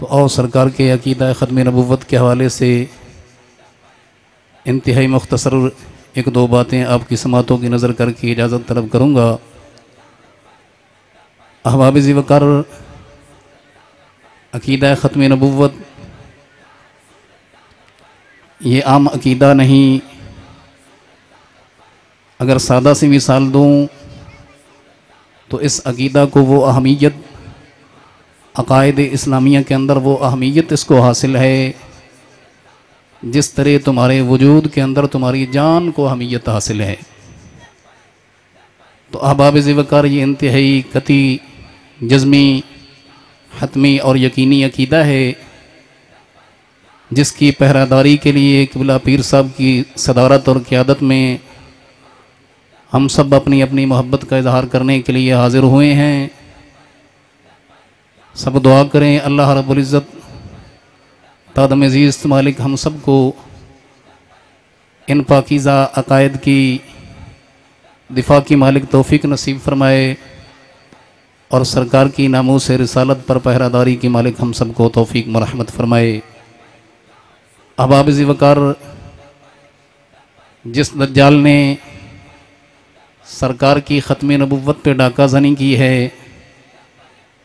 تو اور سرکار کے عقیدہ ختم نبوت کے حوالے سے انتہائی مختصر ایک دو باتیں آپ کی سماعتوں کی نظر کر کے اجازت طلب کروں گا۔ احباب ذی وقار، عقیدہ ختم نبوت یہ عام عقیدہ نہیں۔ اگر سادہ سی مثال دوں تو اس عقیدہ کو وہ اہمیت، عقائد اسلامیہ کے اندر وہ اہمیت اس کو حاصل ہے جس طرح تمہارے وجود کے اندر تمہاری جان کو اہمیت حاصل ہے۔ تو احباب ذی وقار، یہ انتہائی قطعی، جزمی، حتمی اور یقینی عقیدہ ہے جس کی پہرہ داری کے لیے قبلہ پیر صاحب کی صدارت اور قیادت میں ہم سب اپنی اپنی محبت کا اظہار کرنے کے لیے حاضر ہوئے ہیں۔ سب دعا کریں اللہ رب العزت تادم عزیز مالک ہم سب کو ان پاکیزہ عقائد کی دفاع کی مالک توفیق نصیب فرمائے اور سرکار کی ناموس رسالت پر پہرہ داری کی مالک ہم سب کو توفیق مرحمت فرمائے۔ احباب ذی وقار، جس دجال نے سرکار کی ختم نبوت پہ ڈاکہ زنی کی ہے،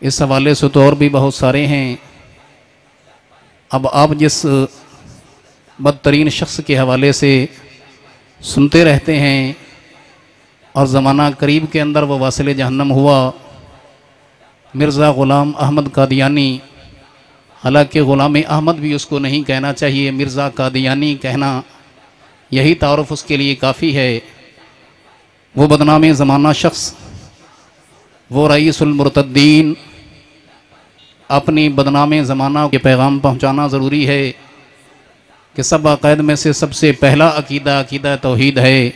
اس حوالے سے تو اور بھی بہت سارے ہیں۔ اب آپ جس بدترین شخص کے حوالے سے سنتے رہتے ہیں اور زمانہ قریب کے اندر وہ واصل جہنم ہوا، مرزا غلام احمد قادیانی، حالانکہ غلام احمد بھی اس کو نہیں کہنا چاہیے، مرزا قادیانی کہنا یہی تعارف اس کے لیے کافی ہے۔ وہ بدنام زمانہ شخص، وہ رئیس المرتدین، اپنی بدنام زمانہ کے پیغام پہنچانا ضروری ہے کہ سب عقائد میں سے سب سے پہلا عقیدہ عقیدہ توحید ہے۔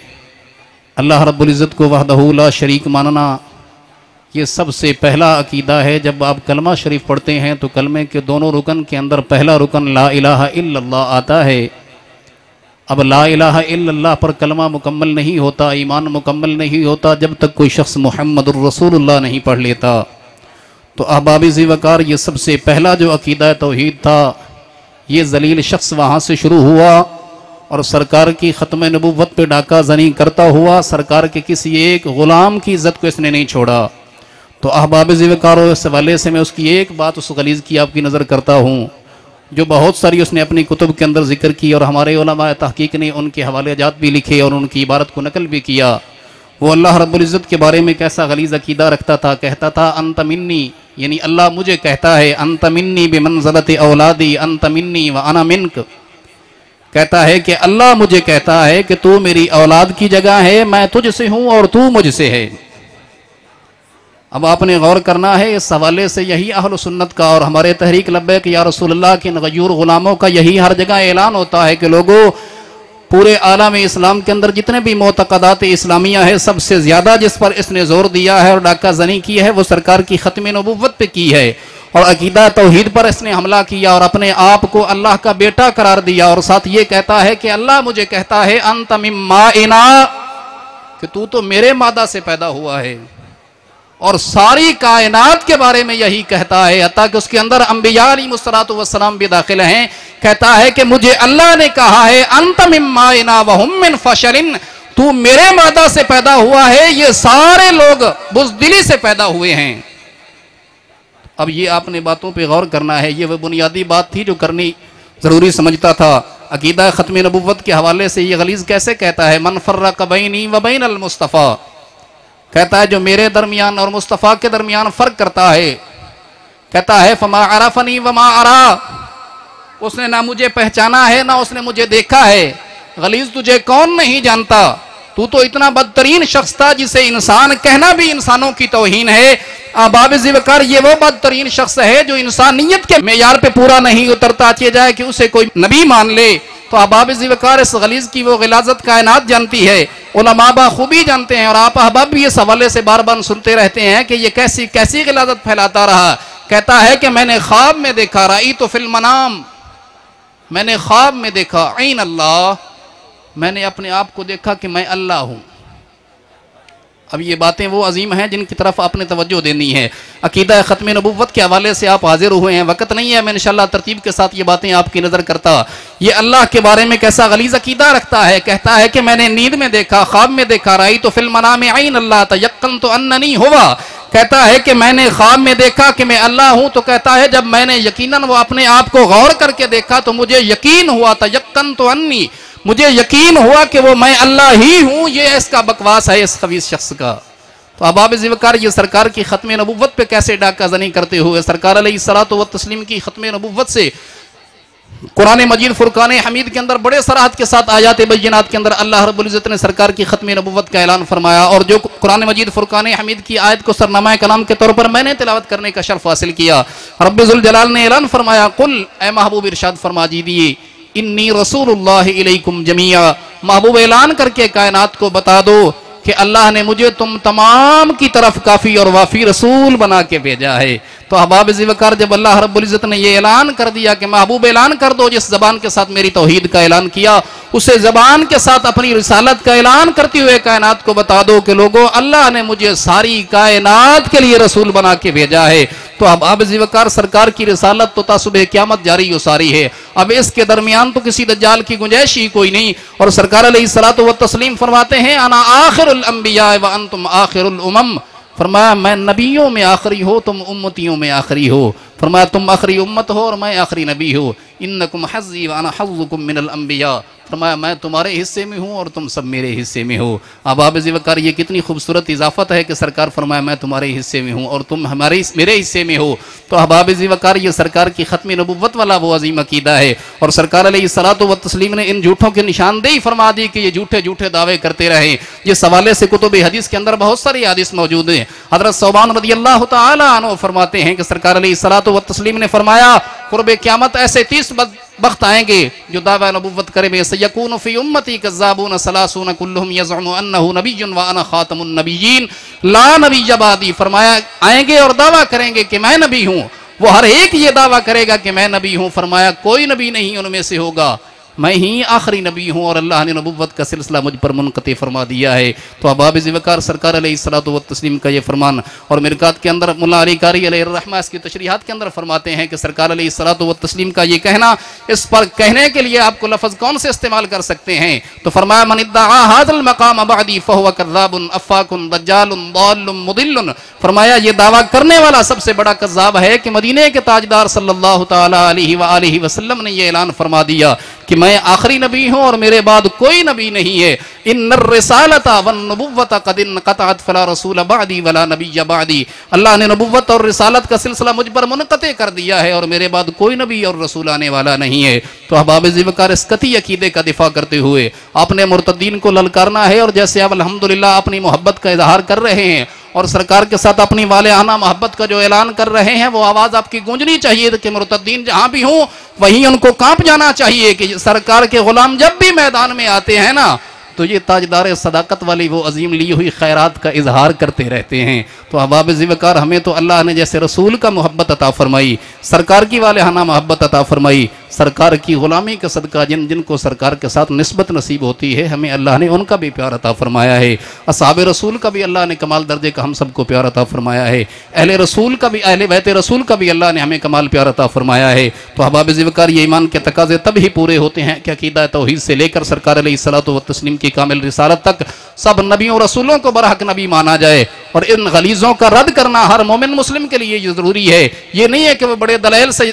اللہ رب العزت کو وحدہ لا شریک ماننا یہ سب سے پہلا عقیدہ ہے۔ جب آپ کلمہ شریف پڑھتے ہیں تو کلمے کے دونوں رکن کے اندر پہلا رکن لا الہ الا اللہ آتا ہے۔ اب لا الہ الا اللہ پر کلمہ مکمل نہیں ہوتا، ایمان مکمل نہیں ہوتا جب تک کوئی شخص محمد الرسول اللہ نہیں پڑھ لیتا۔ تو احباب ذی وقار، یہ سب سے پہلا جو عقیدہ توحید تھا، یہ ذلیل شخص وہاں سے شروع ہوا اور سرکار کی ختم نبوت پہ ڈاکہ زنی کرتا ہوا سرکار کے کسی ایک غلام کی عزت کو اس نے نہیں چھوڑا۔ تو احباب ذی وقار، اس حوالے سے میں اس کی ایک بات اس غلیظ کی آپ کی نظر کرتا ہوں جو بہت ساری اس نے اپنی کتب کے اندر ذکر کی اور ہمارے علماء تحقیق نے ان کے حوالے جات بھی لکھے اور ان کی عبارت کو نقل بھی کیا۔ وہ اللہ رب العزت کے بارے میں کیسا غلیظ عقیدہ رکھتا تھا، کہتا تھا انت منی، یعنی اللہ مجھے کہتا ہے، انت منی بمنزلت اولادی انت منی وانا منک، کہتا ہے کہ اللہ مجھے کہتا ہے کہ تو میری اولاد کی جگہ ہے، میں تجھ سے ہوں اور تو مجھ سے ہے۔ اب آپ نے غور کرنا ہے اس حوالے سے، یہی اہل سنت کا اور ہمارے تحریک لبیک یا رسول اللہ کے غیور غلاموں کا یہی ہر جگہ اعلان ہوتا ہے کہ لوگوں، پورے عالم اسلام کے اندر جتنے بھی معتقدات اسلامیہ ہے، سب سے زیادہ جس پر اس نے زور دیا ہے اور ڈاکہ زنی کی ہے وہ سرکار کی ختم نبوت پہ کی ہے، اور عقیدہ توحید پر اس نے حملہ کیا اور اپنے آپ کو اللہ کا بیٹا قرار دیا، اور ساتھ یہ کہتا ہے کہ اللہ مجھے کہتا ہے انت من مائنا، کہ تو میرے مادہ سے پیدا ہوا ہے، اور ساری کائنات کے بارے میں یہی کہتا ہے، حتیٰ کہ اس کے اندر انبیاء علیہ السلام بھی داخل ہیں۔ کہتا ہے کہ مجھے اللہ نے کہا ہے انت من مائنا وہم من فشل، تو میرے مادہ سے پیدا ہوا ہے، یہ سارے لوگ بزدلی سے پیدا ہوئے ہیں۔ اب یہ آپ نے باتوں پہ غور کرنا ہے، یہ وہ بنیادی بات تھی جو کرنی ضروری سمجھتا تھا۔ عقیدہ ختم نبوت کے حوالے سے یہ غلیظ کیسے کہتا ہے، من فرق بینی و بین المصطفیٰ، کہتا ہے جو میرے درمیان اور مصطفیٰ کے درمیان فرق کرتا ہے، کہتا ہے فما عرفنی وما ارا، اس نے نہ مجھے پہچانا ہے نہ اس نے مجھے دیکھا ہے۔ غلیظ تجھے کون نہیں جانتا، تو اتنا بدترین شخص تھا جسے انسان کہنا بھی انسانوں کی توہین ہے۔ احباب ذی وقار، یہ وہ بدترین شخص ہے جو انسانیت کے معیار پہ پورا نہیں اترتا کہ جائے کہ اسے کوئی نبی مان لے۔ تو احباب ذی وقار، اس غلیظ کی وہ غلاظت کائنات جانتی ہے، علماء بخوبی جانتے ہیں، اور آپ احباب بھی اس حوالے سے بار بار سنتے رہتے ہیں کہ یہ کیسی غلاظت پھیلاتا رہا۔ کہتا ہے کہ میں نے خواب میں دیکھا، رأیت فی المنام، میں نے خواب میں دیکھا، عین اللہ، میں نے اپنے آپ کو دیکھا کہ میں اللہ ہوں۔ اب یہ باتیں وہ عظیم ہیں جن کی طرف آپ نے توجہ دینی ہے۔ عقیدہ ختم نبوت کے حوالے سے آپ حاضر ہوئے ہیں، وقت نہیں ہے میں انشاءاللہ ترتیب کے ساتھ یہ باتیں آپ کی نظر کرتا۔ یہ اللہ کے بارے میں کیسا غلیظ عقیدہ رکھتا ہے، کہتا ہے کہ میں نے نیند میں دیکھا، خواب میں دیکھا، رأیت فی المنام عین اللہ تیقنت اننی ہوا، کہتا ہے کہ میں نے خواب میں دیکھا کہ میں اللہ ہوں، تو کہتا ہے جب میں نے یقیناً وہ اپنے آپ کو غور کر کے دیکھا تو مجھے یقین ہوا، تیقنت انی، مجھے یقین ہوا کہ وہ میں اللہ ہی ہوں۔ یہ اس کا بکواس ہے اس خبیث شخص کا۔ تو احباب ذوالفقار یہ سرکار کی ختم نبوت پہ کیسے ڈاکہ زنی کرتے ہوئے، سرکار علیہ الصلوۃ والتسلیم کی ختم نبوت سے قرآن مجید فرقان حمید کے اندر بڑے صراحت کے ساتھ آیات بینات کے اندر اللہ رب العزت نے سرکار کی ختم نبوت کا اعلان فرمایا، اور جو قرآن مجید فرقان حمید کی آیت کو سرنامہ کلام کے طور پر میں نے تلاوت کرنے کا شرف حاصل کیا، رب ذوالجلال نے اعلان فرمایا، قل اے محبوب ارشاد فرما دیجئے انی رسول اللہ الیکم جمیعا، محبوب اعلان کر کے کائنات کو بتا دو کہ اللہ نے مجھے تم تمام کی طرف کافی اور وافی رسول بنا کے بھیجا ہے۔ تو احباب ذوالفقار جب اللہ رب العزت نے یہ اعلان کر دیا کہ محبوب اعلان کر دو، جس زبان کے ساتھ میری توحید کا اعلان کیا اسے زبان کے ساتھ اپنی رسالت کا اعلان کرتے ہوئے کائنات کو بتا دو کہ لوگوں اللہ نے مجھے ساری کائنات کے لیے رسول بنا کے بھیجا ہے۔ تو احباب ذوالفقار سرکار کی رسالت تو تا صبح قیامت جاری و ساری ہے، اب اس کے درمیان تو کسی دجال کی گنجائش ہی کوئی نہیں، اور سرکار علیہ الصلوۃ والتسلیم فرماتے ہیں انا آخر الانبیاء وانتم آخر الامم، فرمایا میں نبیوں میں آخری ہو تم امتیوں میں آخری ہو، فرمایا تم آخری امت ہو اور میں آخری نبی ہو، انکم حظی وانا حظکم من الانبیاء، فرمایا میں تمہارے حصے میں ہوں اور تم سب میرے حصے میں ہو۔ احباب ذوالفقار یہ کتنی خوبصورت اضافت ہے کہ سرکار فرمایا میں تمہارے حصے میں ہوں اور تم میرے حصے میں ہو۔ تو احباب ذوالفقار یہ سرکار کی ختم نبوت والا وہ عظیم عقیدہ ہے، اور سرکار علیہ الصلوۃ والتسلیم نے ان جھوٹوں کی نشاندہی فرما دی کہ یہ جھوٹے دعوے کرتے رہیں۔ جس حوالے سے کتب حدیث کے اندر بہت ساری حدیث موجود ہیں۔ حضرت ثوبان رضی اللہ تعالی عنہ فرماتے ہیں کہ سرکار علیہ الصلوۃ والتسلیم نے فرمایا قرب قیامت ایسے 30 وقت آئیں گے جو دعویٰ نبوت کرے میں، سیکون فی امتی کذابون ثلاثون کلہم یزعم انہ نبی وانا خاتم النبیین لا نبی بعدی، فرمایا آئیں گے اور دعویٰ کریں گے کہ میں نبی ہوں، وہ ہر ایک یہ دعویٰ کرے گا کہ میں نبی ہوں، فرمایا کوئی نبی نہیں ان میں سے ہوگا، میں ہی آخری نبی ہوں، اور اللہ نے نبوت کا سلسلہ مجھ پر منقطع فرما دیا ہے۔ تو احباب ذوالفقار سرکار علیہ الصلوۃ والتسلیم کا یہ فرمان، اور مرکات کے اندر ملا علی قاری علیہ الرحمہ اس کی تشریحات کے اندر فرماتے ہیں کہ سرکار علیہ الصلوۃ والتسلیم کا یہ کہنا، اس پر کہنے کے لیے آپ کو لفظ کون سے استعمال کر سکتے ہیں؟ تو فرمایا من ادعا ھذا المقام بعدی فهو کذاب افاک دجال ضال مضل، فرمایا یہ دعویٰ کرنے والا سب سے بڑا کذاب ہے کہ مدینے کے تاجدار صلی اللہ تعالی علیہ وآلہ وسلم نے یہ اعلان فرما دیا کہ میں آخری نبی ہوں اور میرے بعد کوئی نبی نہیں ہے۔ ان الرسالۃ والنبوۃ قد انقطعت فلا رسول بعدی ولا نبی بعدی، اللہ نے نبوت اور رسالت کا سلسلہ مجھ پر منقطع کر دیا ہے اور میرے بعد کوئی نبی اور رسول آنے والا نہیں ہے۔ تو احباب ذوالفقار اس قطعی عقیدے کا دفاع کرتے ہوئے آپ نے مرتدین کو للکارنا ہے، اور جیسے آپ الحمدللہ اپنی محبت کا اظہار کر رہے ہیں اور سرکار کے ساتھ اپنی والہانہ محبت کا جو اعلان کر رہے ہیں، وہ آواز آپ کی گونجنی چاہیے کہ مرتدین جہاں بھی ہوں وہیں ان کو کانپ جانا چاہیے کہ سرکار کے غلام جب بھی میدان میں آتے ہیں نا تو یہ تاجدار صداقت والی وہ عظیم لی ہوئی خیرات کا اظہار کرتے رہتے ہیں۔ تو احباب ذوالفقار ہمیں تو اللہ نے جیسے رسول کا محبت عطا فرمائی، سرکار کی والہانہ محبت عطا فرمائی، سرکار کی غلامی کا صدقہ جن کو سرکار کے ساتھ نسبت نصیب ہوتی ہے ہمیں اللہ نے ان کا بھی پیار عطا فرمایا ہے۔ اصحاب رسول کا بھی اللہ نے کمال درجے کا ہم سب کو پیار عطا فرمایا ہے، اہل رسول کا بھی، اہل بیت رسول کا بھی اللہ نے ہمیں کمال پیار عطا فرمایا ہے۔ تو احباب ذوالفقار یہ ایمان کے تقاضے تب ہی پورے ہوتے ہیں کہ عقیدہ توحید سے لے کر سرکار علیہ الصلوۃ والتسلیم کی کامل رسالت تک سب نبیوں رسولوں کو برحق نبی مانا جائے، اور ان غلیظوں کا رد کرنا ہر مومن مسلم کے لیے یہ ضروری ہے۔ یہ نہیں ہے کہ وہ بڑے دلائل سے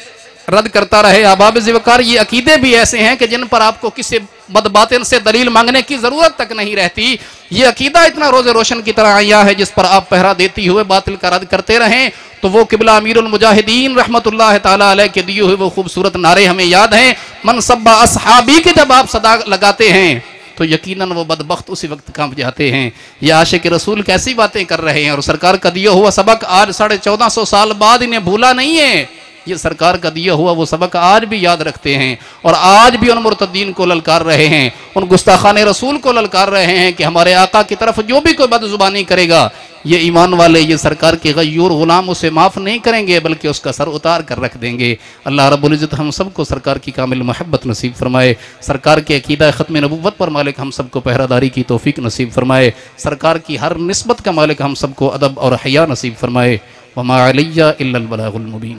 رد کرتا رہے۔ احباب ذوالفقار یہ عقیدے بھی ایسے ہیں کہ جن پر آپ کو کسی بدباطن سے دلیل مانگنے کی ضرورت تک نہیں رہتی۔ یہ عقیدہ اتنا روز روشن کی طرح آیا ہے جس پر آپ پہرا دیتی ہوئے باطل کا رد کرتے رہیں تو وہ قبلہ امیر المجاہدین رحمت اللہ تعالی علیہ کے دیے ہوئے وہ خوبصورت نعرے ہمیں یاد ہیں، من سب اصحابی کے جب آپ صدا لگاتے ہیں تو یقیناً وہ بدبخت اسی وقت کانپ جاتے ہیں۔ یہ عاشق رسول کیسی باتیں کر رہے ہیں، اور سرکار کا دیا ہوا سبق آج 1450 سال بعد انہیں بھولا نہیں ہے۔ یہ سرکار کا دیا ہوا وہ سبق آج بھی یاد رکھتے ہیں، اور آج بھی ان مرتدین کو للکار رہے ہیں، ان گستاخان رسول کو للکار رہے ہیں کہ ہمارے آقا کی طرف جو بھی کوئی بد زبانی کرے گا، یہ ایمان والے، یہ سرکار کے غیور غلام اسے معاف نہیں کریں گے بلکہ اس کا سر اتار کر رکھ دیں گے۔ اللہ رب العزت ہم سب کو سرکار کی کامل محبت نصیب فرمائے، سرکار کے عقیدہ ختم نبوت پر مالک ہم سب کو پہرہ داری کی توفیق نصیب فرمائے، سرکار کی ہر نسبت کا مالک ہم سب کو ادب اور حیا نصیب فرمائے۔ وما علیہ الا البلاغ المبین۔